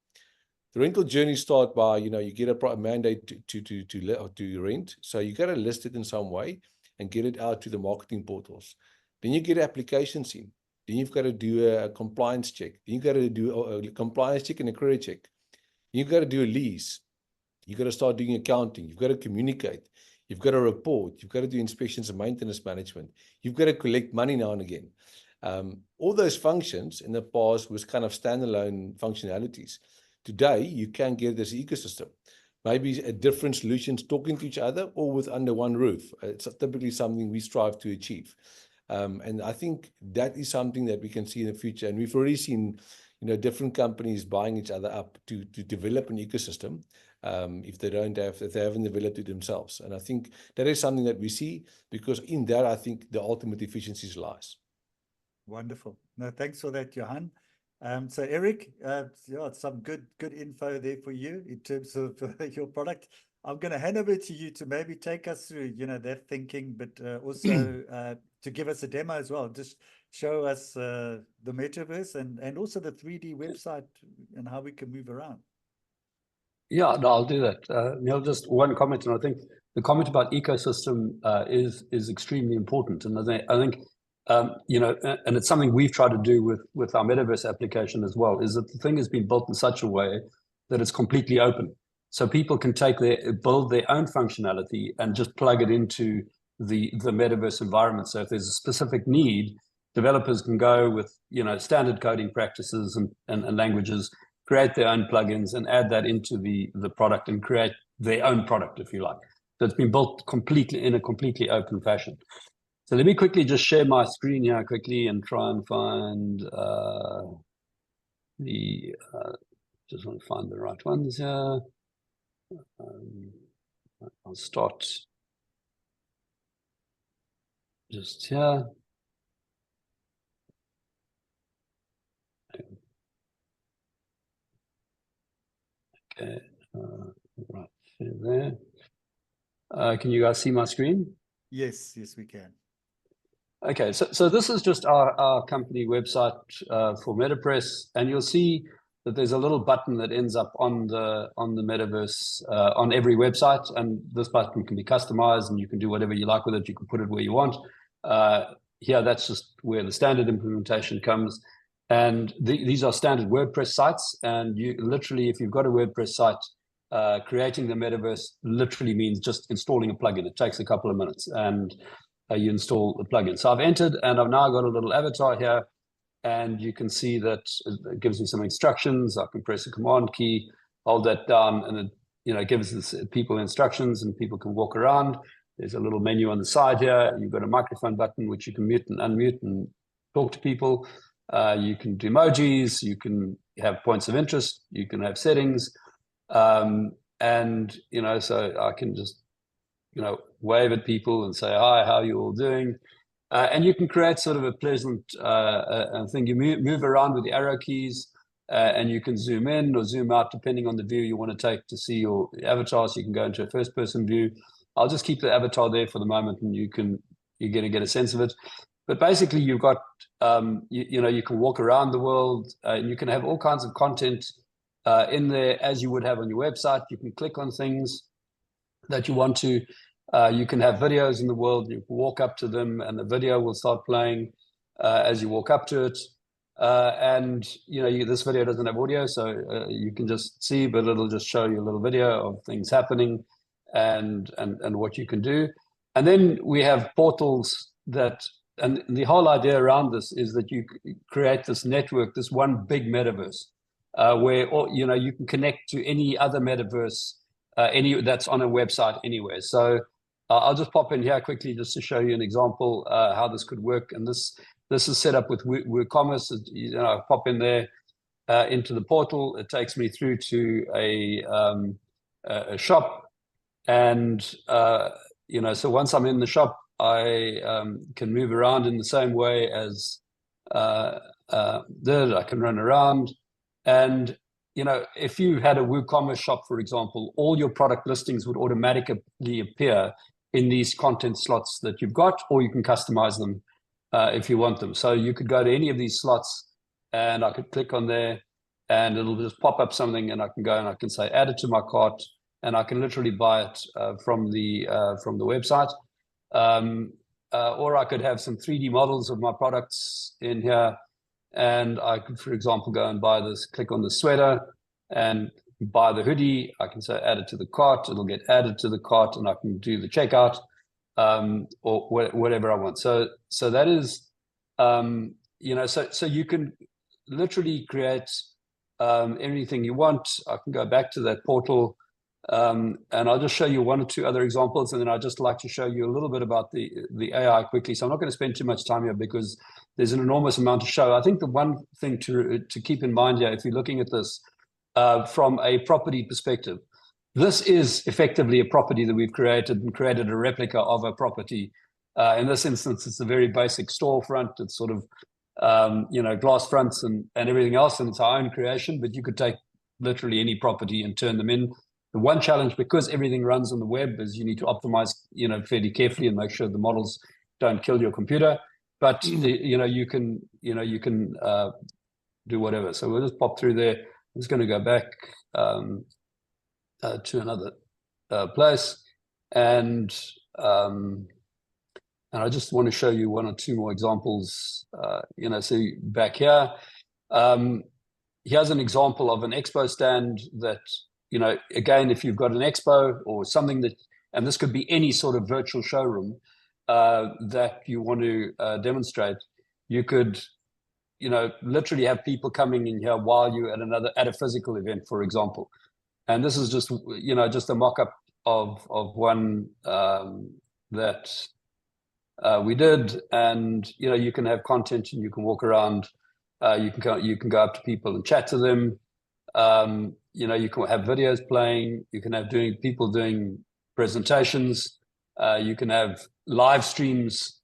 The rental journey starts by, you know, you get a mandate to rent. So you got to list it in some way and get it out to the marketing portals. Then you get applications in. Then you've got to do a compliance check. Then you've got to do a compliance check and a credit check. Then you've got to do a lease. You've got to start doing accounting. You've got to communicate. You've got to report. You've got to do inspections and maintenance management. You've got to collect money now and again. All those functions in the past was kind of standalone functionalities. Today, you can get this ecosystem. Maybe a different solutions talking to each other or with under one roof. It's typically something we strive to achieve. And I think that is something that we can see in the future. And we've already seen, you know, different companies buying each other up to develop an ecosystem if they haven't developed it themselves. And I think that is something that we see, because in that, I think the ultimate efficiencies lies. Wonderful. No, thanks for that, Johan. So Eric, yeah, some good info there for you in terms of your product. I'm going to hand over to you to maybe take us through, you know, that thinking, but also to give us a demo as well. Just show us the metaverse and also the 3D website and how we can move around. Yeah, no, I'll do that. Neil, just one comment, and I think the comment about ecosystem is extremely important, and I think you know, and it's something we've tried to do with our metaverse application as well, is that the thing has been built in such a way that it's completely open. So people can build their own functionality and just plug it into the metaverse environment. So if there's a specific need, developers can go with, you know, standard coding practices and languages, create their own plugins and add that into the product and create their own product, if you like. So it's been built completely in a completely open fashion. So let me quickly just share my screen here quickly and try and find just want to find the right ones here. I'll start just here. Okay, right there. Can you guys see my screen? Yes, we can. Okay, so this is just our company website for MetaPress, and you'll see that there's a little button that ends up on the metaverse on every website, and this button can be customized, and you can do whatever you like with it. You can put it where you want. Here, that's just where the standard implementation comes, and these are standard WordPress sites. And you literally, if you've got a WordPress site, creating the metaverse literally means just installing a plugin. It takes a couple of minutes, and you install the plugin. So I've entered, and I've now got a little avatar here, and you can see that it gives me some instructions. I can press a command key, hold that down, and it, you know, gives people instructions, and people can walk around. There's a little menu on the side here. You've got a microphone button, which you can mute and unmute and talk to people. You can do emojis. You can have points of interest. You can have settings. And, you know, so I can just, you know, wave at people and say, hi, how are you all doing? And you can create sort of a pleasant thing. You move around with the arrow keys, and you can zoom in or zoom out depending on the view you want to take to see your avatar. So you can go into a first-person view. I'll just keep the avatar there for the moment, and you're going to get a sense of it. But basically, you've got, you know, you can walk around the world, and you can have all kinds of content in there as you would have on your website. You can click on things that you want to. You can have videos in the world. You can walk up to them, and the video will start playing as you walk up to it. And you know, this video doesn't have audio, so you can just see, but it'll just show you a little video of things happening and what you can do. And then we have portals that, and the whole idea around this is that you create this network, this one big metaverse, where you know, you can connect to any other metaverse, that's on a website anywhere. So I'll just pop in here quickly just to show you an example how this could work. And this is set up with WooCommerce. You know, I pop in there into the portal. It takes me through to a shop, and you know, so once I'm in the shop, I can move around in the same way as I can run around. And, you know, if you had a WooCommerce shop, for example, all your product listings would automatically appear in these content slots that you've got, or you can customize them if you want them. So you could go to any of these slots and I could click on there and it'll just pop up something and I can go and I can say, add it to my cart, and I can literally buy it from the website. Or I could have some 3D models of my products in here. And I could, for example, go and buy this, click on the sweater and buy the hoodie. I can say add it to the cart. It'll get added to the cart and I can do the checkout or whatever I want. So that is, you know, so you can literally create anything you want. I can go back to that portal and I'll just show you one or two other examples. And then I'd just like to show you a little bit about the AI quickly. So I'm not going to spend too much time here because there's an enormous amount to show. I think the one thing to keep in mind here, if you're looking at this from a property perspective, this is effectively a property that we've created and created a replica of a property. In this instance, it's a very basic storefront. It's sort of, you know, glass fronts and everything else, and it's our own creation, but you could take literally any property and turn them in. The one challenge, because everything runs on the web, is you need to optimize, you know, fairly carefully and make sure the models don't kill your computer. But you know, you can do whatever. So we'll just pop through there. I'm just going to go back to another place, and I just want to show you one or two more examples. You know, so back here, here's an example of an expo stand that, you know, again, if you've got an expo or something that, and this could be any sort of virtual showroom that you want to demonstrate, you could, you know, literally have people coming in here while you're at a physical event, for example. And this is just, you know, just a mock-up of one that we did. And, you know, you can have content and you can walk around. You can go up to people and chat to them. You know, you can have videos playing. You can have people doing presentations. You can have live streams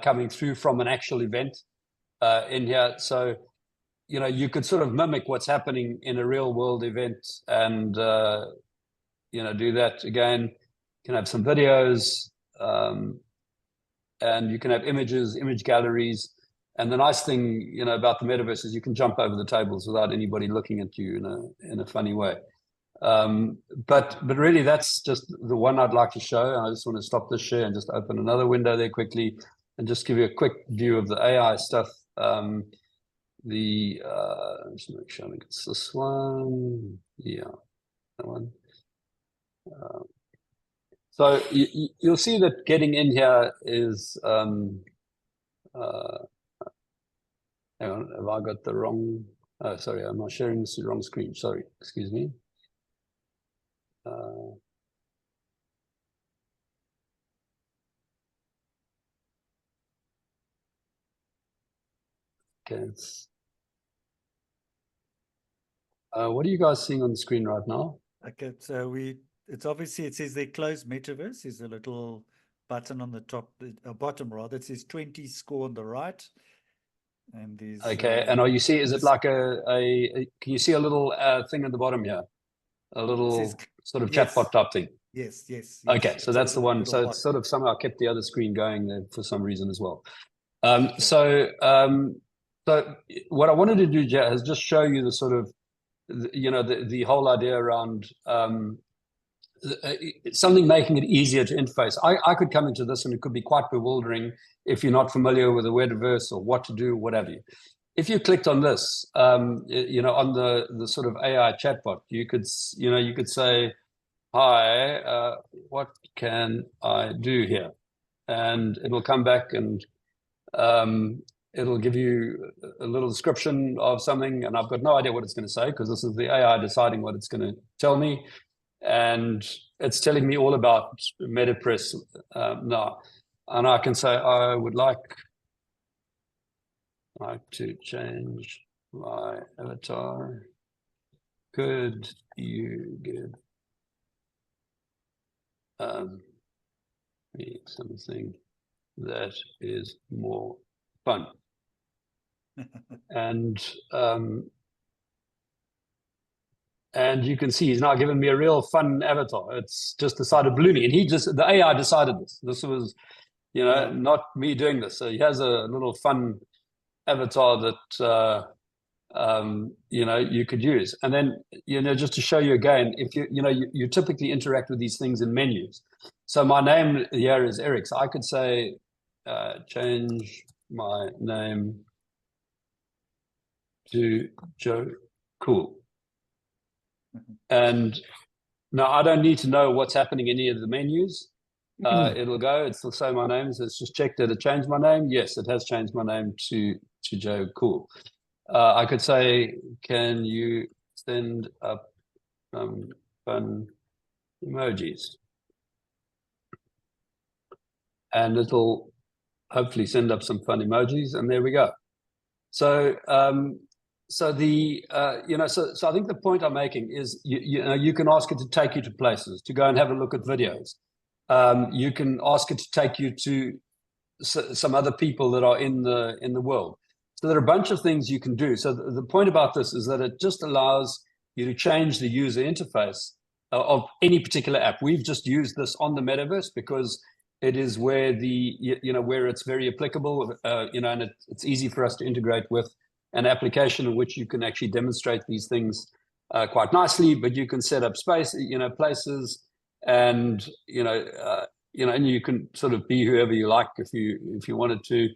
coming through from an actual event in here. So, you know, you could sort of mimic what's happening in a real world event and, you know, do that again. You can have some videos and you can have images, image galleries. And the nice thing, you know, about the metaverse is you can jump over the tables without anybody looking at you in a funny way. But really, that's just the one I'd like to show. And I just want to stop this share and just open another window there quickly and just give you a quick view of the AI stuff. Just make sure I think it's this one. Yeah, that one. So you'll see that getting in here is. Hang on, have I got the wrong? Oh, sorry, I'm not sharing this the wrong screen. Sorry, excuse me. Okay. What are you guys seeing on the screen right now? Okay, so it's obviously, it says the closed metaverse. There's a little button on the top, bottom rather. It says 20 score on the right. And these. Okay, and is it like can you see a little thing at the bottom here? A little sort of chatbot type thing? Yes. Okay, so that's the one. So it's sort of somehow kept the other screen going there for some reason as well. So what I wanted to do, Jay, is just show you the sort of, you know, the whole idea around something making it easier to interface. I could come into this and it could be quite bewildering if you're not familiar with the metaverse or what to do, what have you. If you clicked on this, you know, on the sort of AI chatbot, you could say, hi, what can I do here? And it will come back and it'll give you a little description of something. And I've got no idea what it's going to say because this is the AI deciding what it's going to tell me. And it's telling me all about MetaPress now. And I can say, I would like to change my avatar. Could you give me something that is more fun. And you can see he's now given me a real fun avatar. It's just decided ballooning, and the AI decided this. This was, not me doing this. So he has a little fun avatar that you could use. And then, just to show you again, if you typically interact with these things in menus. So my name here is Eric. So I could say, change my name to Joe Cool. And now I don't need to know what's happening in any of the menus. It'll go, it'll say my name. So it's just checked, did it change my name? Yes, it has changed my name to Joe Cool. I could say, can you send up some fun emojis? And it'll hopefully send up some fun emojis, and there we go. So, so I think the point I'm making is, you can ask it to take you to places, to go and have a look at videos. You can ask it to take you to some other people that are in the world. So there are a bunch of things you can do. So the point about this is that it just allows you to change the user interface of any particular app. We've just used this on the metaverse because it is where where it's very applicable, and it's easy for us to integrate with an application in which you can actually demonstrate these things quite nicely. But you can set up space, places, and and you can sort of be whoever you like if you wanted to,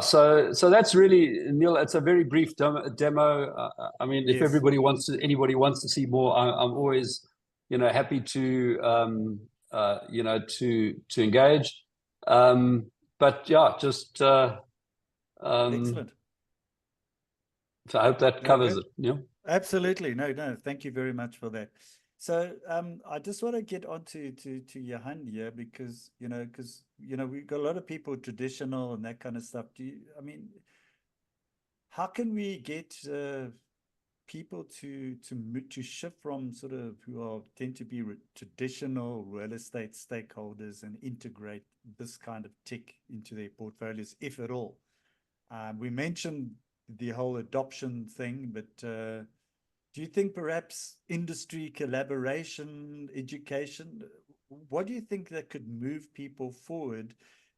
so that's really, Neil. It's a very brief demo. I mean, if Yes. anybody wants to see more, I'm always happy to to engage. But yeah, just Excellent. So I hope that covers it. Yeah. Absolutely. No, thank you very much for that. So I just want to get on to Johan here because we've got a lot of people traditional and that kind of stuff. How can we get people to shift from sort of who tend to be traditional real estate stakeholders and integrate this kind of tech into their portfolios, if at all? We mentioned the whole adoption thing, but do you think perhaps industry collaboration, education, what do you think that could move people forward?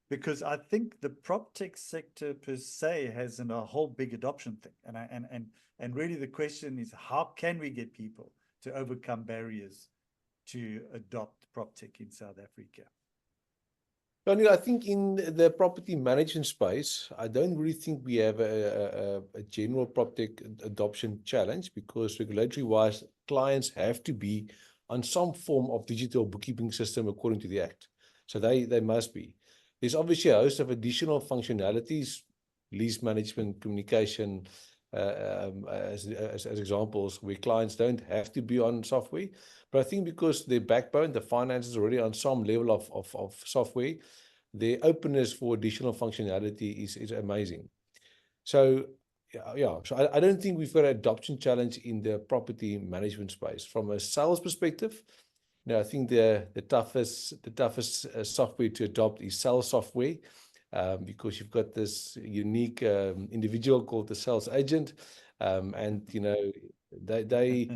Because I think the Proptech sector per se has a whole big adoption thing. And really the question is, how can we get people to overcome barriers to adopt Proptech in South Africa? Daniel, I think in the property management space, I don't really think we have a general Proptech adoption challenge, because regulatory-wise, clients have to be on some form of digital bookkeeping system according to the Act. So they must be. There's obviously a host of additional functionalities, lease management, communication, as examples, where clients don't have to be on software. But I think because their backbone, the finance, is already on some level of software, their openness for additional functionality is amazing. So so I don't think we've got an adoption challenge in the property management space. From a sales perspective, I think the toughest software to adopt is sales software, because you've got this unique individual called the sales agent, and they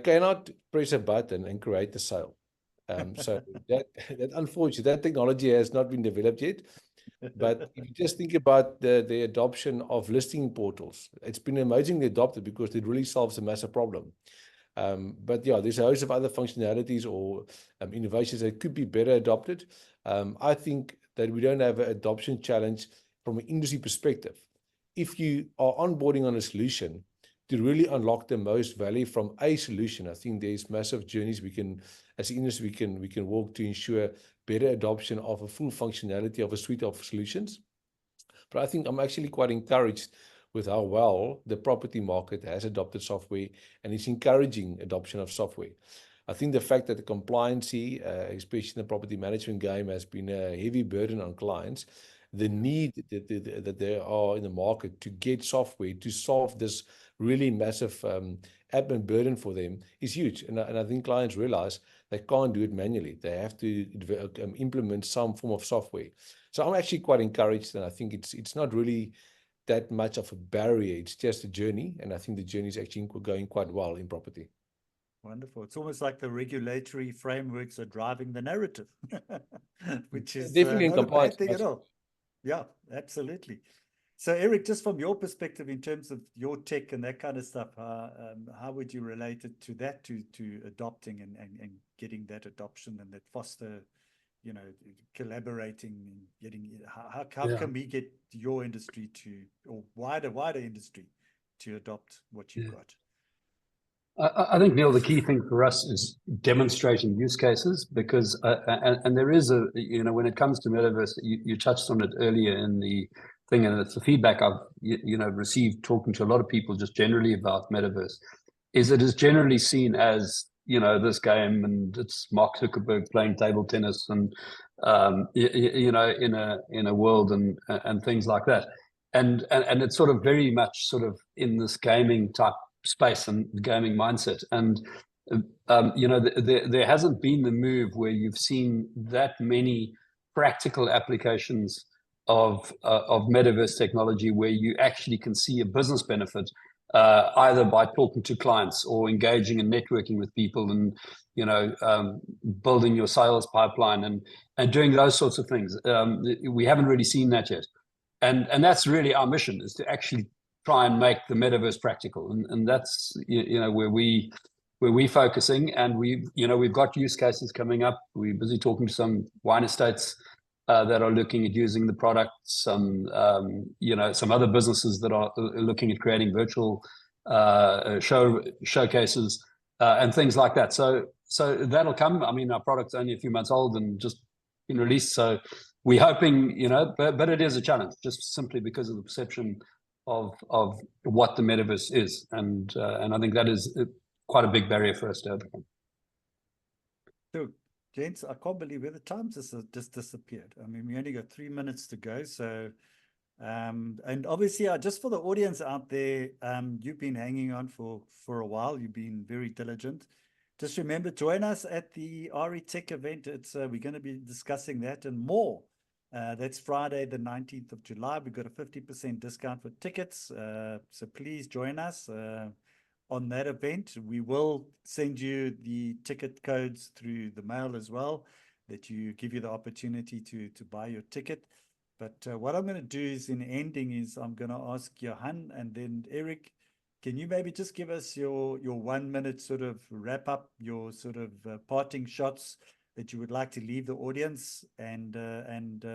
cannot press a button and create a sale. So that unfortunately, that technology has not been developed yet. But if you just think about the adoption of listing portals, it's been amazingly adopted because it really solves a massive problem. But yeah, there's a host of other functionalities or innovations that could be better adopted. I think that we don't have an adoption challenge from an industry perspective. If you are onboarding on a solution, to really unlock the most value from a solution, I think there's massive journeys we can, as an industry, we can walk to ensure better adoption of a full functionality of a suite of solutions. But I think I'm actually quite encouraged with how well the property market has adopted software and is encouraging adoption of software. I think the fact that the compliancy, especially in the property management game, has been a heavy burden on clients, the need that there are in the market to get software to solve this really massive admin burden for them is huge. And I think clients realize they can't do it manually. They have to implement some form of software. So I'm actually quite encouraged, and I think it's not really that much of a barrier. It's just a journey, and I think the journey is actually going quite well in property. Wonderful. It's almost like the regulatory frameworks are driving the narrative, which is definitely not a bad thing at all. Yeah, absolutely. So Eric, just from your perspective in terms of your tech and that kind of stuff, how would you relate it to that, to adopting and getting that adoption and that foster, you know, collaborating and getting, how can we get your industry to, or wider industry to adopt what you've got? I think, Neil, the key thing for us is demonstrating use cases, because and there is a, you know, when it comes to metaverse, you touched on it earlier in the thing, and it's the feedback I've received talking to a lot of people just generally about metaverse, is it is generally seen as, you know, this game, and it's Mark Zuckerberg playing table tennis, and you know, in a world and things like that, and it's sort of very much sort of in this gaming type space and gaming mindset. And you know, there hasn't been the move where you've seen that many practical applications of metaverse technology where you actually can see a business benefit, either by talking to clients or engaging and networking with people, and, you know, building your sales pipeline and doing those sorts of things. We haven't really seen that yet, and that's really our mission, is to actually try and make the metaverse practical, and that's, you know, where we're focusing. And we've got use cases coming up. We're busy talking to some wine estates that are looking at using the product, some you know, some other businesses that are looking at creating virtual showcases and things like that. So that'll come. I mean, our product's only a few months old and just been released, so we're hoping, you know, but it is a challenge, just simply because of the perception of what the metaverse is, and I think that is quite a big barrier for us to overcome. So, gents, I can't believe where the time just disappeared. I mean, we only got 3 minutes to go. So, and obviously, just for the audience out there, you've been hanging on for a while. You've been very diligent. Just remember, join us at the RE Tech event. It's we're going to be discussing that and more. That's Friday, the 19th of July. We've got a 50% discount for tickets. So please join us on that event. We will send you the ticket codes through the mail as well, that give you the opportunity to buy your ticket. But what I'm going to do is, in ending, is I'm going to ask Johan and then Eric, can you maybe just give us your 1 minute sort of wrap up, your sort of parting shots that you would like to leave the audience, and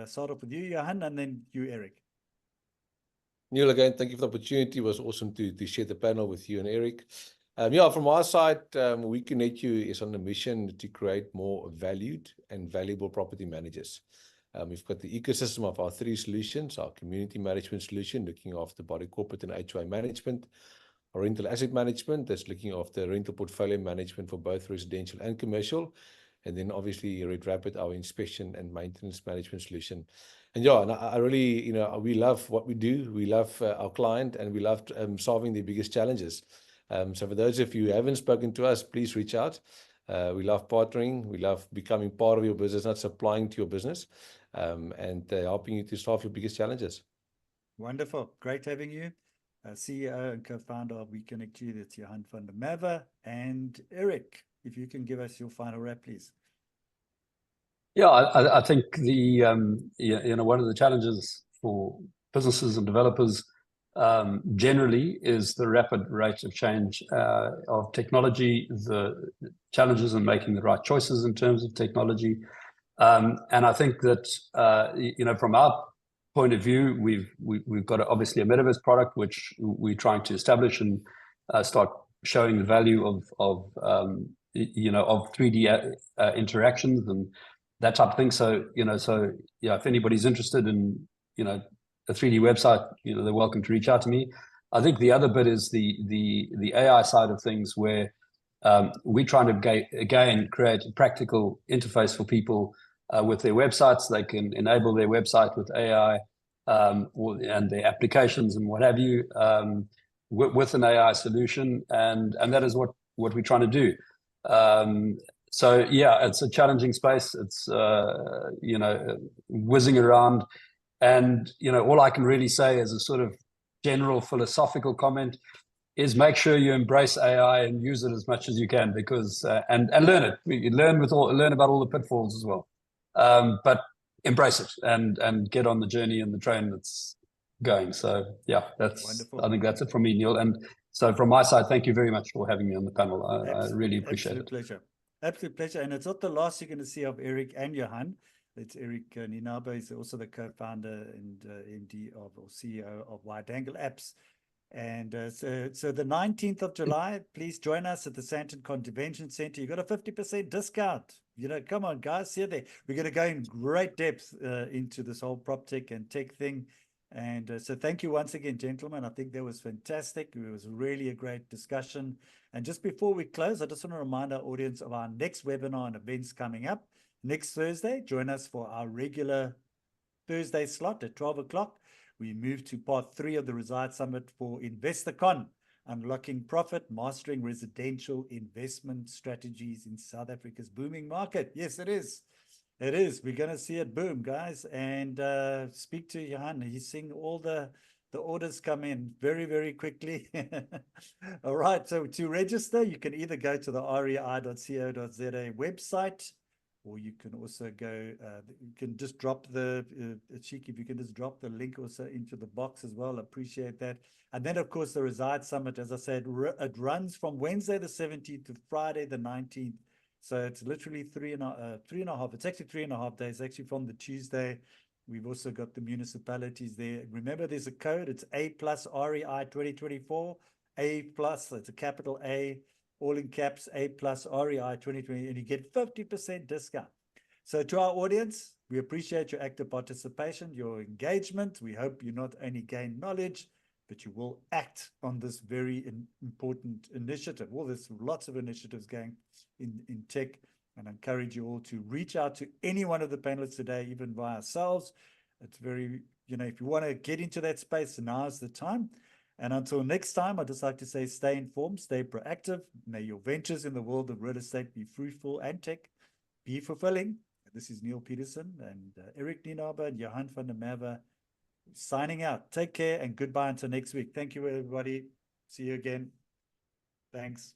start off with you, Johan, and then you, Eric. Neil, again, thank you for the opportunity. It was awesome to share the panel with you and Eric. Yeah, from our side, We Connect You is on a mission to create more valued and valuable property managers. We've got the ecosystem of our 3 solutions: our community management solution, looking after body corporate and HOA management; our rental asset management, that's looking after rental portfolio management for both residential and commercial; and then obviously Red Rapid, our inspection and maintenance management solution. And yeah, and I really, you know, we love what we do. We love our client, and we love solving their biggest challenges. So for those of you who haven't spoken to us, please reach out. We love partnering. We love becoming part of your business, not supplying to your business, and helping you to solve your biggest challenges. Wonderful. Great having you. CEO and co-founder of We Connect You, that's Johan van der Merwe. And Eric, if you can give us your final wrap, please. Yeah, I think the one of the challenges for businesses and developers generally is the rapid rate of change of technology, the challenges in making the right choices in terms of technology, and I think that from our point of view, we've got obviously a metaverse product which we're trying to establish and start showing the value of 3D interactions and that type of thing. So if anybody's interested in a 3D website, they're welcome to reach out to me. I think the other bit is the AI side of things, where we're trying to again create a practical interface for people with their websites. They can enable their website with AI and their applications and what have you. with an AI solution, and that is what we're trying to do. So yeah, it's a challenging space. It's whizzing around, and all I can really say is a sort of general philosophical comment is make sure you embrace AI and use it as much as you can, because and learn it. You learn about all the pitfalls as well, but embrace it and get on the journey and the train that's going. So yeah, Wonderful. I think that's it from me, Neil. And so from my side, thank you very much for having me on the panel. I really appreciate it. Absolute pleasure. And it's not the last you're going to see of Eric and Johan. It's Eric Ninaba. He's also the co-founder and MD or CEO of Wide Angle Apps. And so the 19th of July, please join us at the Sandton Convention Center. You got a 50% discount. Come on, guys, see you there. We're going to go in great depth into this whole Proptech and tech thing. And so thank you once again, gentlemen. I think that was fantastic. It was really a great discussion. And just before we close, I just want to remind our audience of our next webinar and events coming up. Next Thursday, join us for our regular Thursday slot at 12 o'clock. We move to part 3 of the Reside Summit for InvestorCon, Unlocking Profit, Mastering Residential Investment Strategies in South Africa's booming market. Yes, it is. It is. We're going to see it boom, guys. And speak to Johan. He's seeing all the orders come in very, very quickly. All right. So to register, you can either go to the rei.co.za website, or you can also go, you can just drop Cheeky, if you can just drop the link also into the box as well. Appreciate that. And then, of course, the Reside Summit, as I said, it runs from Wednesday the 17th to Friday the 19th. So it's literally 3.5. It's actually 3.5 days, actually from the Tuesday. We've also got the municipalities there. Remember, there's a code. It's A+ REI 2024. A+, it's a capital A, all in caps, A+ REI 2020, and you get 50% discount. So to our audience, we appreciate your active participation, your engagement. We hope you not only gain knowledge, but you will act on this very important initiative. Well, there's lots of initiatives going in tech, and I encourage you all to reach out to any one of the panelists today, even by ourselves. It's very, if you want to get into that space, now's the time. And until next time, I'd just like to say, stay informed, stay proactive. May your ventures in the world of real estate be fruitful and tech be fulfilling. This is Neil Peterson and Eric Ninaba and Johan van der Merwe signing out. Take care and goodbye until next week. Thank you, everybody. See you again. Thanks.